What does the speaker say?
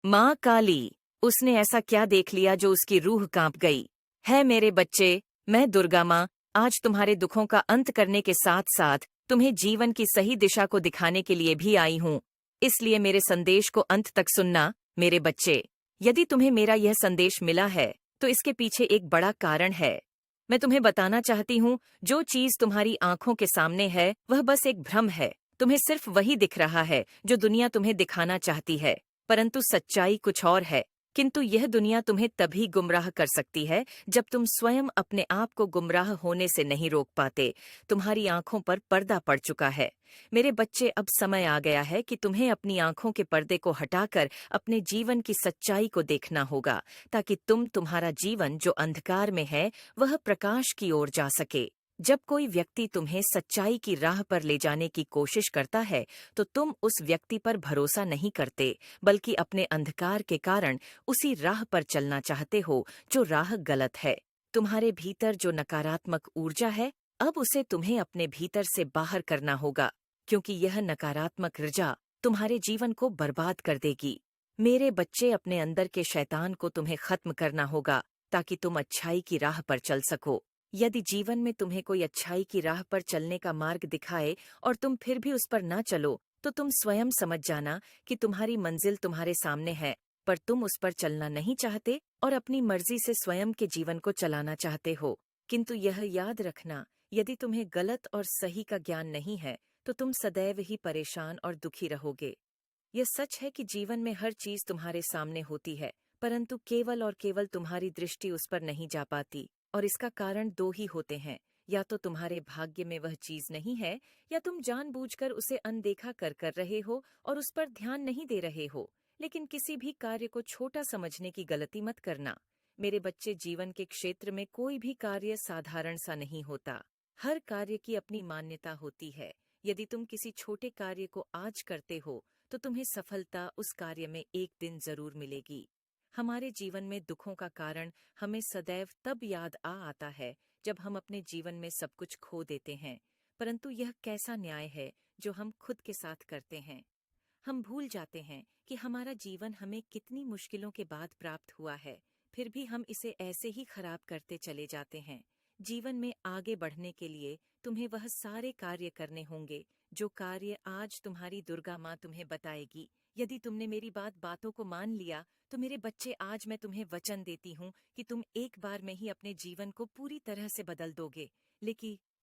माँ काली, उसने ऐसा क्या देख लिया जो उसकी रूह कांप गई। है मेरे बच्चे, मैं दुर्गा माँ आज तुम्हारे दुखों का अंत करने के साथ साथ तुम्हें जीवन की सही दिशा को दिखाने के लिए भी आई हूँ। इसलिए मेरे संदेश को अंत तक सुनना मेरे बच्चे। यदि तुम्हें मेरा यह संदेश मिला है तो इसके पीछे एक बड़ा कारण है। मैं तुम्हें बताना चाहती हूँ, जो चीज तुम्हारी आंखों के सामने है वह बस एक भ्रम है। तुम्हें सिर्फ वही दिख रहा है जो दुनिया तुम्हें दिखाना चाहती है, परंतु सच्चाई कुछ और है। किंतु यह दुनिया तुम्हें तभी गुमराह कर सकती है जब तुम स्वयं अपने आप को गुमराह होने से नहीं रोक पाते। तुम्हारी आंखों पर पर्दा पड़ चुका है। मेरे बच्चे, अब समय आ गया है कि तुम्हें अपनी आंखों के पर्दे को हटाकर अपने जीवन की सच्चाई को देखना होगा, ताकि तुम्हारा जीवन जो अंधकार में है वह प्रकाश की ओर जा सके। जब कोई व्यक्ति तुम्हें सच्चाई की राह पर ले जाने की कोशिश करता है तो तुम उस व्यक्ति पर भरोसा नहीं करते, बल्कि अपने अंधकार के कारण उसी राह पर चलना चाहते हो जो राह गलत है। तुम्हारे भीतर जो नकारात्मक ऊर्जा है, अब उसे तुम्हें अपने भीतर से बाहर करना होगा, क्योंकि यह नकारात्मक ऊर्जा तुम्हारे जीवन को बर्बाद कर देगी। मेरे बच्चे, अपने अंदर के शैतान को तुम्हें खत्म करना होगा ताकि तुम अच्छाई की राह पर चल सको। यदि जीवन में तुम्हें कोई अच्छाई की राह पर चलने का मार्ग दिखाए और तुम फिर भी उस पर ना चलो, तो तुम स्वयं समझ जाना कि तुम्हारी मंजिल तुम्हारे सामने है, पर तुम उस पर चलना नहीं चाहते और अपनी मर्जी से स्वयं के जीवन को चलाना चाहते हो। किंतु यह याद रखना, यदि तुम्हें गलत और सही का ज्ञान नहीं है तो तुम सदैव ही परेशान और दुखी रहोगे। यह सच है कि जीवन में हर चीज तुम्हारे सामने होती है, परंतु केवल और केवल तुम्हारी दृष्टि उस पर नहीं जा पाती। और इसका कारण दो ही होते हैं, या तो तुम्हारे भाग्य में वह चीज नहीं है, या तुम जानबूझकर उसे अनदेखा कर रहे हो और उस पर ध्यान नहीं दे रहे हो। लेकिन किसी भी कार्य को छोटा समझने की गलती मत करना। मेरे बच्चे, जीवन के क्षेत्र में कोई भी कार्य साधारण सा नहीं होता। हर कार्य की अपनी मान्यता होती है। यदि तुम किसी छोटे कार्य को आज करते हो तो तुम्हें सफलता उस कार्य में एक दिन जरूर मिलेगी। हमारे जीवन में दुखों का कारण हमें सदैव तब याद आता है जब हम अपने जीवन में सब कुछ खो देते हैं। परंतु यह कैसा न्याय है जो हम खुद के साथ करते हैं। हम भूल जाते हैं कि हमारा जीवन हमें कितनी मुश्किलों के बाद प्राप्त हुआ है, फिर भी हम इसे ऐसे ही खराब करते चले जाते हैं। जीवन में आगे बढ़ने के लिए तुम्हें वह सारे कार्य करने होंगे जो कार्य आज तुम्हारी दुर्गा माँ तुम्हें बताएगी। यदि तुमने मेरी बातों को मान लिया तो मेरे बच्चे, आज मैं तुम्हें वचन देती हूँ कि तुम एक बार में ही अपने जीवन को पूरी तरह से बदल दोगे। लेकिन